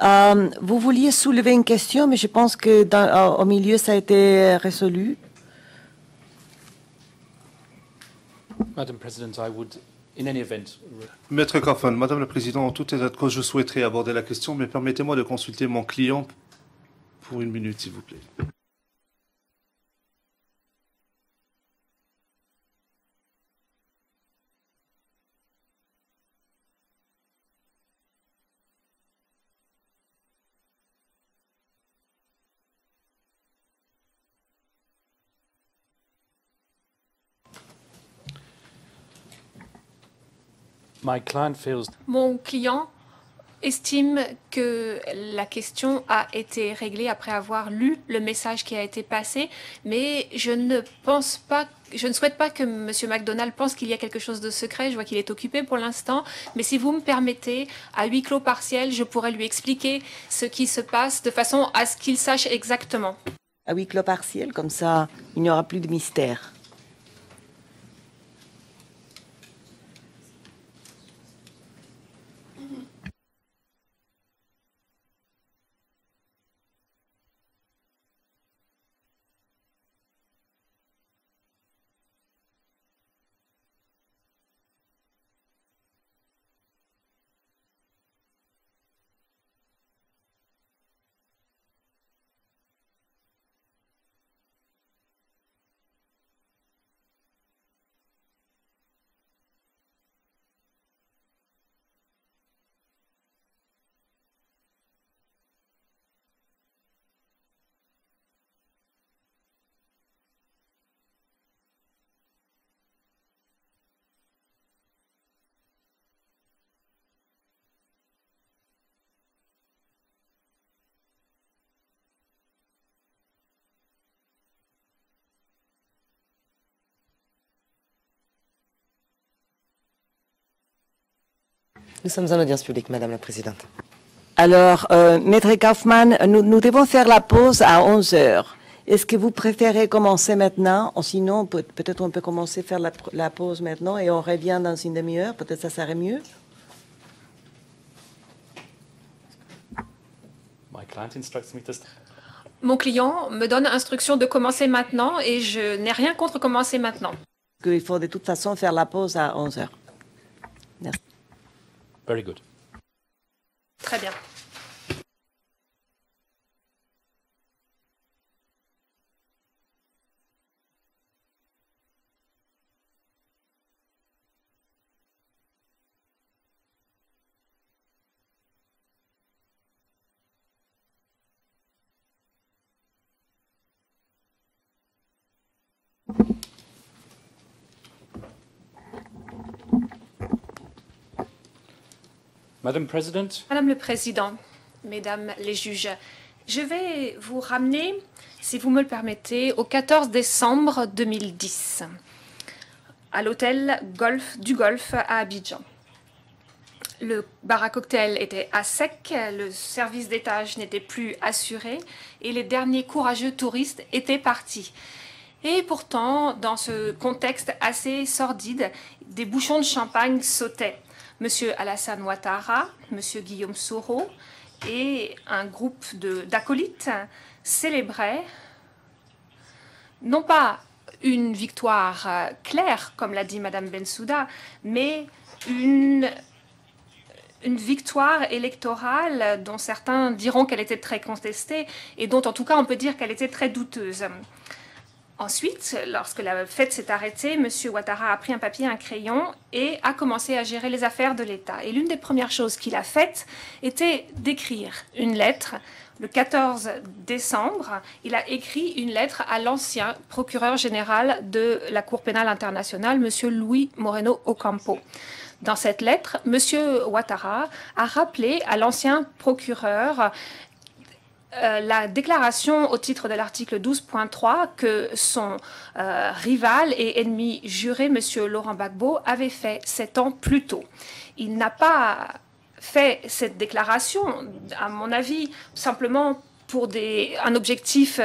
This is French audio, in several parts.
Vous vouliez soulever une question, mais je pense que au milieu, ça a été résolu. Madam President, I would, in any event... Maître Kaufmann, Madame la Présidente, en tout état de cause, je souhaiterais aborder la question, mais permettez-moi de consulter mon client pour une minute, s'il vous plaît. Mon client estime que la question a été réglée après avoir lu le message qui a été passé, mais je ne souhaite pas que M. McDonald pense qu'il y a quelque chose de secret. Je vois qu'il est occupé pour l'instant, mais si vous me permettez, à huis clos partiel, je pourrais lui expliquer ce qui se passe de façon à ce qu'il sache exactement. À huis clos partiel, comme ça, il n'y aura plus de mystère. Nous sommes en audience publique, Madame la Présidente. Alors, Maître Kaufmann, nous devons faire la pause à 11 heures. Est-ce que vous préférez commencer maintenant? Ou sinon, peut-être on peut commencer à faire la pause maintenant et on revient dans une demi-heure. Peut-être ça serait mieux. Mon client me donne instruction de commencer maintenant et je n'ai rien contre commencer maintenant. Il faut de toute façon faire la pause à 11 heures. Merci. Very good. Très bien. Madame le Président, Mesdames les juges, je vais vous ramener, si vous me le permettez, au 14 décembre 2010, à l'hôtel du Golfe à Abidjan. Le bar à cocktail était à sec, le service d'étage n'était plus assuré et les derniers courageux touristes étaient partis. Et pourtant, dans ce contexte assez sordide, des bouchons de champagne sautaient. Monsieur Alassane Ouattara, Monsieur Guillaume Soro et un groupe d'acolytes célébraient non pas une victoire claire, comme l'a dit Madame Bensouda, mais une victoire électorale dont certains diront qu'elle était très contestée et dont en tout cas on peut dire qu'elle était très douteuse. Ensuite, lorsque la fête s'est arrêtée, M. Ouattara a pris un papier, un crayon et a commencé à gérer les affaires de l'État. Et l'une des premières choses qu'il a faites était d'écrire une lettre. Le 14 décembre, il a écrit une lettre à l'ancien procureur général de la Cour pénale internationale, M. Luis Moreno Ocampo. Dans cette lettre, M. Ouattara a rappelé à l'ancien procureur la déclaration au titre de l'article 12.3 que son rival et ennemi juré, M. Laurent Gbagbo, avait fait 7 ans plus tôt. Il n'a pas fait cette déclaration, à mon avis, simplement pour un objectif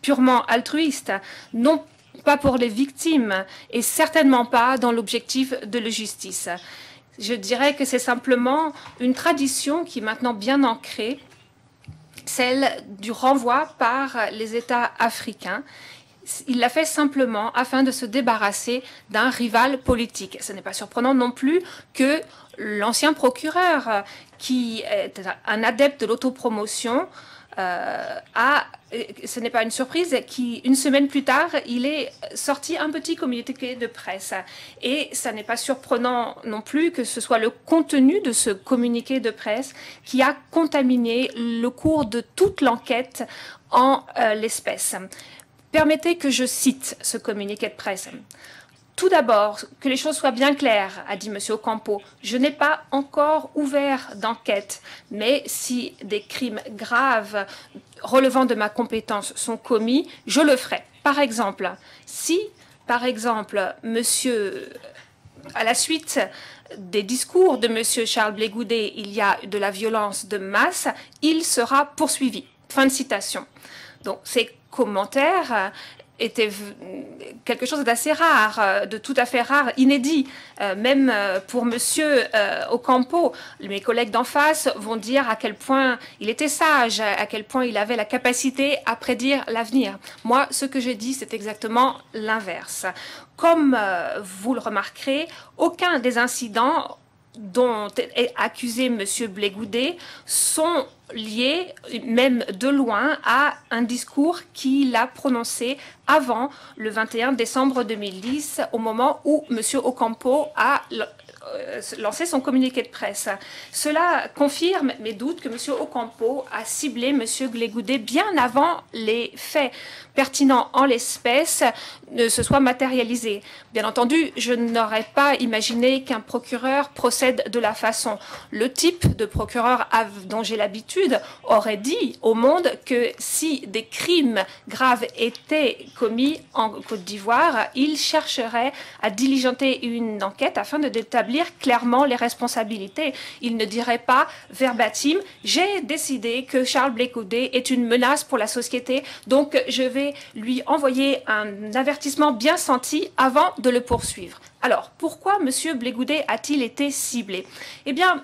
purement altruiste, non pas pour les victimes et certainement pas dans l'objectif de la justice. Je dirais que c'est simplement une tradition qui est maintenant bien ancrée, celle du renvoi par les États africains. Il l'a fait simplement afin de se débarrasser d'un rival politique. Ce n'est pas surprenant non plus que l'ancien procureur, qui est un adepte de l'autopromotion, ce n'est pas une surprise, une semaine plus tard, il est sorti un petit communiqué de presse. Et ça n'est pas surprenant non plus que ce soit le contenu de ce communiqué de presse qui a contaminé le cours de toute l'enquête en l'espèce. Permettez que je cite ce communiqué de presse. Tout d'abord, que les choses soient bien claires, a dit M. Ocampo. Je n'ai pas encore ouvert d'enquête, mais si des crimes graves relevant de ma compétence sont commis, je le ferai. Par exemple, si, à la suite des discours de M. Charles Blé Goudet, il y a de la violence de masse, il sera poursuivi. Fin de citation. Donc, ces commentaires était quelque chose d'assez rare, de tout à fait rare, inédit. Même pour Monsieur Ocampo, mes collègues d'en face vont dire à quel point il était sage, à quel point il avait la capacité à prédire l'avenir. Moi, ce que j'ai dit, c'est exactement l'inverse. Comme vous le remarquerez, aucun des incidents dont est accusé M. Blé Goudet sont liés, même de loin, à un discours qu'il a prononcé avant le 21 décembre 2010, au moment où M. Ocampo a lancé son communiqué de presse. Cela confirme mes doutes que M. Ocampo a ciblé M. Blé Goudet bien avant les faits pertinents en l'espèce ne se soient matérialisés. Bien entendu, je n'aurais pas imaginé qu'un procureur procède de la façon. Le type de procureur dont j'ai l'habitude aurait dit au monde que si des crimes graves étaient commis en Côte d'Ivoire, il chercherait à diligenter une enquête afin d'établir clairement les responsabilités. Il ne dirait pas verbatim « j'ai décidé que Charles Blé Goudet est une menace pour la société, donc je vais lui envoyer un avertissement bien senti avant de le poursuivre ». Alors, pourquoi M. Blé Goudet a-t-il été ciblé? Eh bien,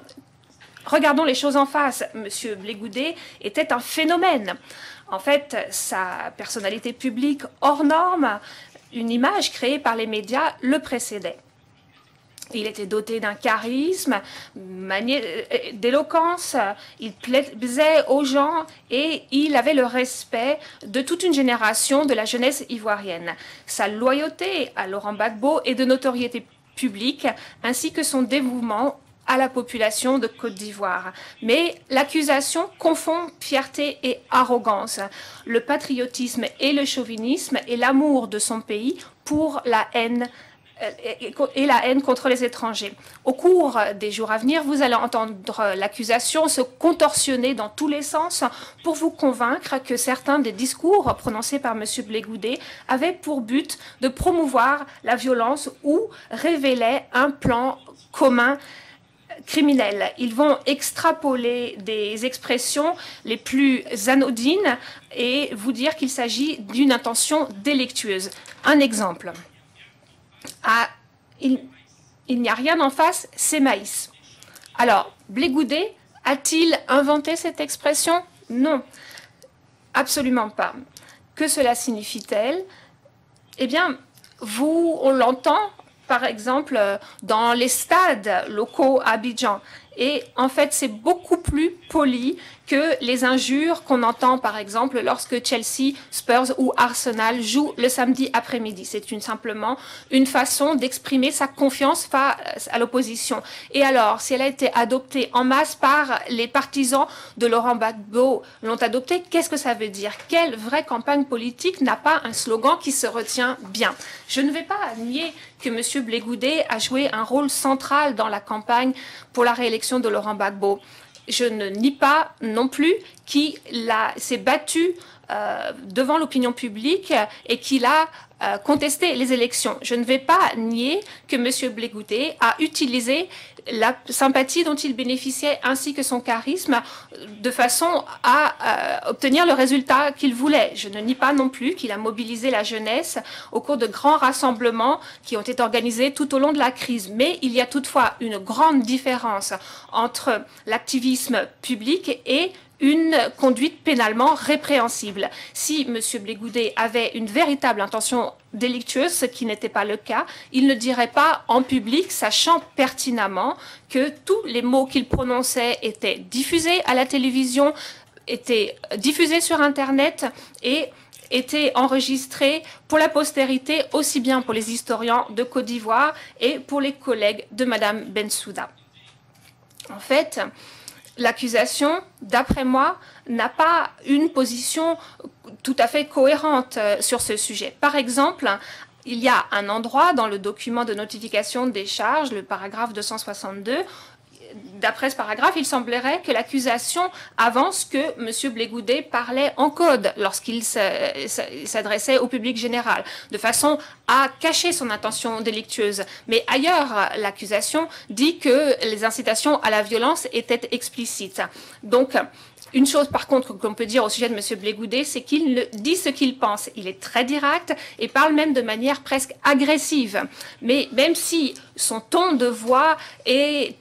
regardons les choses en face. M. Blé Goudet était un phénomène. En fait, sa personnalité publique hors norme, une image créée par les médias, le précédait. Il était doté d'un charisme, d'éloquence, il plaisait aux gens et il avait le respect de toute une génération de la jeunesse ivoirienne. Sa loyauté à Laurent Gbagbo est de notoriété publique, ainsi que son dévouement à la population de Côte d'Ivoire. Mais l'accusation confond fierté et arrogance, le patriotisme et le chauvinisme et l'amour de son pays pour la haine et la haine contre les étrangers. Au cours des jours à venir, vous allez entendre l'accusation se contorsionner dans tous les sens pour vous convaincre que certains des discours prononcés par M. Blé Goudet avaient pour but de promouvoir la violence ou révélaient un plan commun criminel. Ils vont extrapoler des expressions les plus anodines et vous dire qu'il s'agit d'une intention délictueuse. Un exemple. Il n'y a rien en face, c'est maïs. Alors, Blé Goudet a-t-il inventé cette expression? Non, absolument pas. Que cela signifie-t-elle? Eh bien, on l'entend, par exemple, dans les stades locaux à Abidjan. Et en fait, c'est beaucoup plus poli que les injures qu'on entend, par exemple, lorsque Chelsea, Spurs ou Arsenal jouent le samedi après-midi. C'est simplement une façon d'exprimer sa confiance face à l'opposition. Et alors, si elle a été adoptée en masse par les partisans de Laurent Gbagbo, l'ont adoptée, qu'est-ce que ça veut dire? Quelle vraie campagne politique n'a pas un slogan qui se retient bien? Je ne vais pas nier que M. Blé Goudet a joué un rôle central dans la campagne pour la réélection de Laurent Gbagbo. Je ne nie pas non plus qu'il s'est battu devant l'opinion publique et qu'il a contesté les élections. Je ne vais pas nier que M. Blé Goudé a utilisé la sympathie dont il bénéficiait ainsi que son charisme de façon à obtenir le résultat qu'il voulait. Je ne nie pas non plus qu'il a mobilisé la jeunesse au cours de grands rassemblements qui ont été organisés tout au long de la crise. Mais il y a toutefois une grande différence entre l'activisme public et une conduite pénalement répréhensible. Si M. Blé Goudé avait une véritable intention délictueuse, ce qui n'était pas le cas, il ne dirait pas en public, sachant pertinemment que tous les mots qu'il prononçait étaient diffusés à la télévision, étaient diffusés sur Internet et étaient enregistrés pour la postérité, aussi bien pour les historiens de Côte d'Ivoire et pour les collègues de Mme Bensouda. En fait, l'accusation, d'après moi, n'a pas une position tout à fait cohérente sur ce sujet. Par exemple, il y a un endroit dans le document de notification des charges, le paragraphe 262. D'après ce paragraphe, il semblerait que l'accusation avance que M. Blé Goudé parlait en code lorsqu'il s'adressait au public général, de façon à cacher son intention délictueuse. Mais ailleurs, l'accusation dit que les incitations à la violence étaient explicites. Donc, une chose, par contre, qu'on peut dire au sujet de M. Blé Goudé, c'est qu'il dit ce qu'il pense. Il est très direct et parle même de manière presque agressive. Mais même si son ton de voix est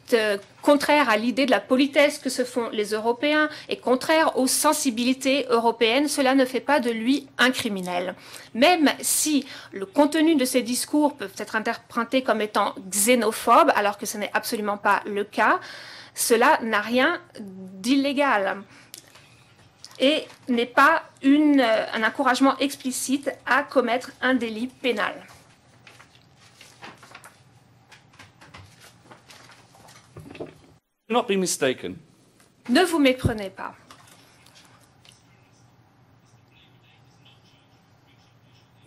contraire à l'idée de la politesse que se font les Européens et contraire aux sensibilités européennes, cela ne fait pas de lui un criminel. Même si le contenu de ses discours peut être interprété comme étant xénophobe, alors que ce n'est absolument pas le cas, cela n'a rien d'illégal et n'est pas un encouragement explicite à commettre un délit pénal. Do not be mistaken. Ne vous méprenez pas.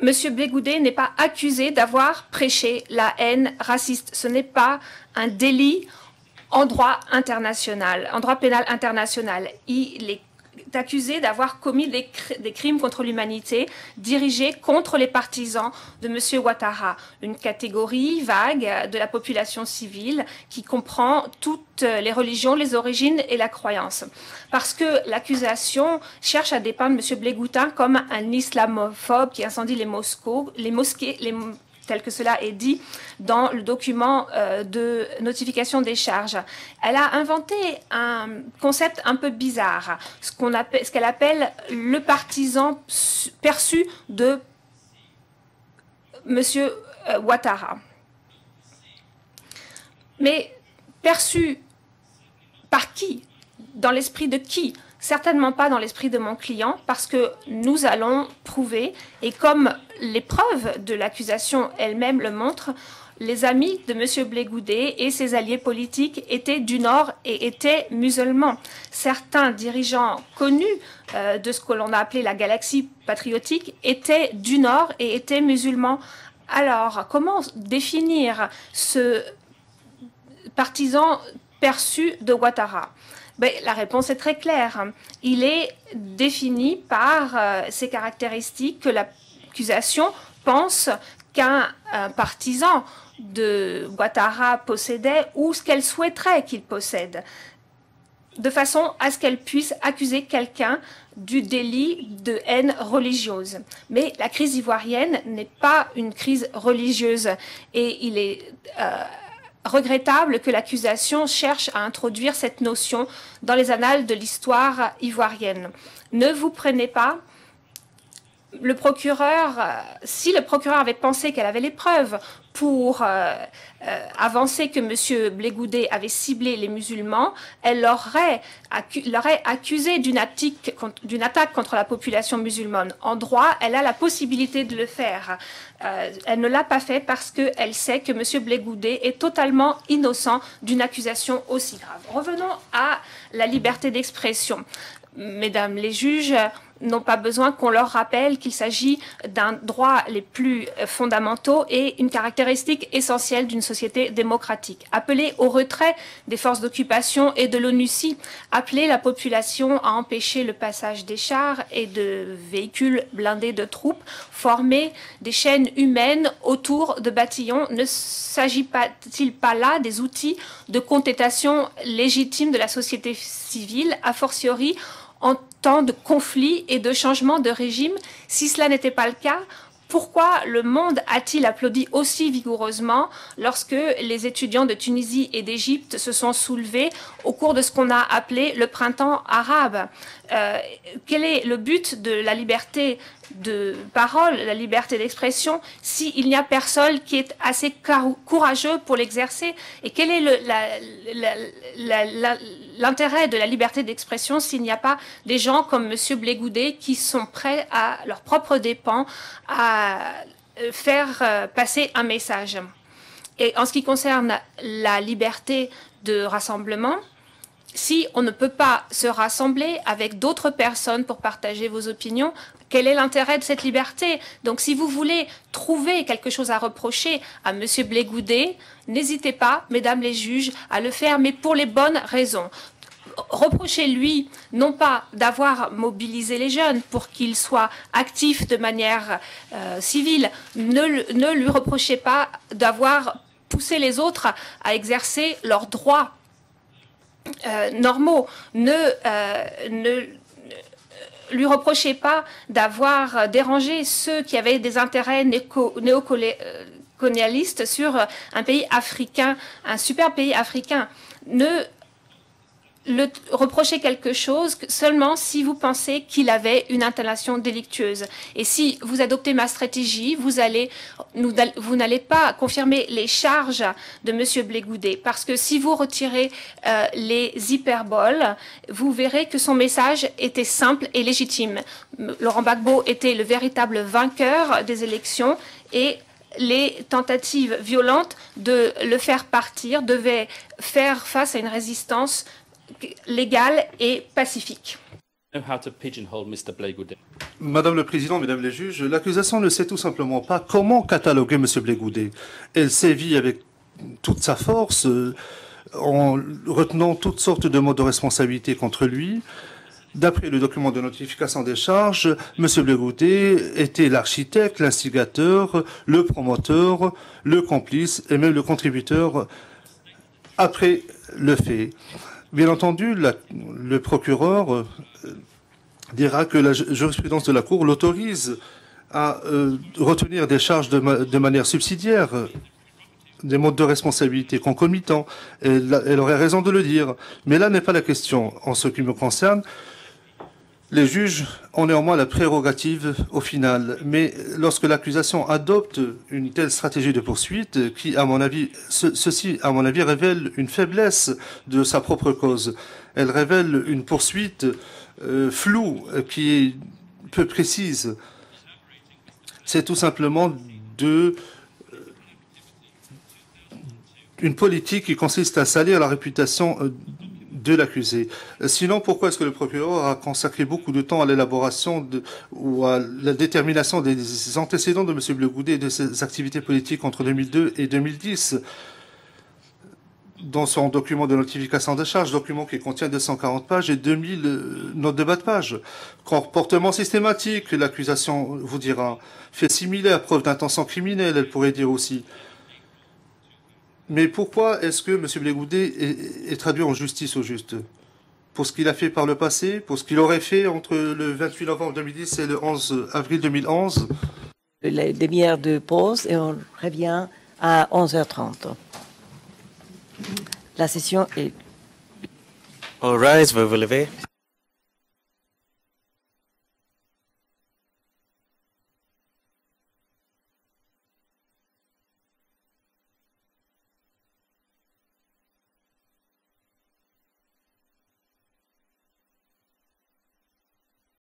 Monsieur Blé Goudé n'est pas accusé d'avoir prêché la haine raciste. Ce n'est pas un délit en droit international, en droit pénal international. Il est accusé d'avoir commis des crimes contre l'humanité dirigés contre les partisans de M. Ouattara, une catégorie vague de la population civile qui comprend toutes les religions, les origines et la croyance. Parce que l'accusation cherche à dépeindre M. Blé Goudé comme un islamophobe qui incendie les mosquées, tel que cela est dit dans le document de notification des charges. Elle a inventé un concept un peu bizarre, ce qu'elle appelle le partisan perçu de M. Ouattara. Mais perçu par qui? Dans l'esprit de qui? Certainement pas dans l'esprit de mon client, parce que nous allons prouver, et comme les preuves de l'accusation elle-même le montrent, les amis de M. Blé Goudé et ses alliés politiques étaient du Nord et étaient musulmans. Certains dirigeants connus de ce que l'on a appelé la galaxie patriotique étaient du Nord et étaient musulmans. Alors, comment définir ce partisan perçu de Ouattara? Ben, la réponse est très claire. Il est défini par ces caractéristiques que l'accusation pense qu'un partisan de Ouattara possédait ou ce qu'elle souhaiterait qu'il possède, de façon à ce qu'elle puisse accuser quelqu'un du délit de haine religieuse. Mais la crise ivoirienne n'est pas une crise religieuse et il est regrettable que l'accusation cherche à introduire cette notion dans les annales de l'histoire ivoirienne. Ne vous prenez pas. Le procureur, si le procureur avait pensé qu'elle avait les preuves pour avancer que M. Blé Goudé avait ciblé les musulmans, elle l'aurait accusé d'une attaque contre la population musulmane. En droit, elle a la possibilité de le faire. Elle ne l'a pas fait parce qu'elle sait que M. Blé Goudé est totalement innocent d'une accusation aussi grave. Revenons à la liberté d'expression. Mesdames les juges n'ont pas besoin qu'on leur rappelle qu'il s'agit d'un droit les plus fondamentaux et une caractéristique caractéristique essentielle d'une société démocratique. Appeler au retrait des forces d'occupation et de l'ONUCI, appeler la population à empêcher le passage des chars et de véhicules blindés de troupes, former des chaînes humaines autour de bataillons, ne s'agit-il pas là des outils de contestation légitime de la société civile, a fortiori en temps de conflit et de changement de régime? Si cela n'était pas le cas, pourquoi le monde a-t-il applaudi aussi vigoureusement lorsque les étudiants de Tunisie et d'Égypte se sont soulevés au cours de ce qu'on a appelé le printemps arabe? Quel est le but de la liberté de parole, la liberté d'expression, s'il n'y a personne qui est assez courageux pour l'exercer? Et quel est l'intérêt de la liberté d'expression s'il n'y a pas des gens comme M. Blé-Goudé qui sont prêts à leurs propres dépens à faire passer un message? Et en ce qui concerne la liberté de rassemblement, si on ne peut pas se rassembler avec d'autres personnes pour partager vos opinions, quel est l'intérêt de cette liberté? Donc si vous voulez trouver quelque chose à reprocher à M. Blé-Goudé, n'hésitez pas, mesdames les juges, à le faire, mais pour les bonnes raisons. Reprochez-lui non pas d'avoir mobilisé les jeunes pour qu'ils soient actifs de manière civile, ne lui reprochez pas d'avoir poussé les autres à exercer leurs droits normaux. Ne lui reprochez pas d'avoir dérangé ceux qui avaient des intérêts néocolonialistes sur un pays africain, un super pays africain. Ne le reprocher quelque chose seulement si vous pensez qu'il avait une intention délictueuse. Et si vous adoptez ma stratégie, vous n'allez pas confirmer les charges de M. Blé-Goudé, parce que si vous retirez les hyperboles, vous verrez que son message était simple et légitime. Laurent Gbagbo était le véritable vainqueur des élections et les tentatives violentes de le faire partir devaient faire face à une résistance légale et pacifique. Madame le Président, Mesdames les juges, l'accusation ne sait tout simplement pas comment cataloguer M. Blé-Goudé. Elle sévit avec toute sa force en retenant toutes sortes de modes de responsabilité contre lui. D'après le document de notification des charges, M. Blé-Goudé était l'architecte, l'instigateur, le promoteur, le complice et même le contributeur après le fait. Bien entendu, le procureur dira que la jurisprudence de la Cour l'autorise à retenir des charges de manière subsidiaire, des modes de responsabilité concomitants. Elle aurait raison de le dire. Mais là n'est pas la question. En ce qui me concerne, les juges ont néanmoins la prérogative au final. Mais lorsque l'accusation adopte une telle stratégie de poursuite, qui, à mon avis, ceci, à mon avis, révèle une faiblesse de sa propre cause. Elle révèle une poursuite floue, qui est peu précise. C'est tout simplement une politique qui consiste à salir la réputation de l'accusé. Sinon, pourquoi est-ce que le procureur a consacré beaucoup de temps à l'élaboration ou à la détermination des antécédents de M. Blé-Goudé et de ses activités politiques entre 2002 et 2010 dans son document de notification de charges, document qui contient 240 pages et 2000 notes de bas de page. Comportement systématique, l'accusation vous dira. Fait similaire, preuve d'intention criminelle, elle pourrait dire aussi. Mais pourquoi est-ce que M. Blé-Goudé est traduit en justice au juste? Pour ce qu'il a fait par le passé? Pour ce qu'il aurait fait entre le 28 novembre 2010 et le 11 avril 2011? Les demi-heures de pause et on revient à 11h30. La session est... All rise, veuillez vous lever.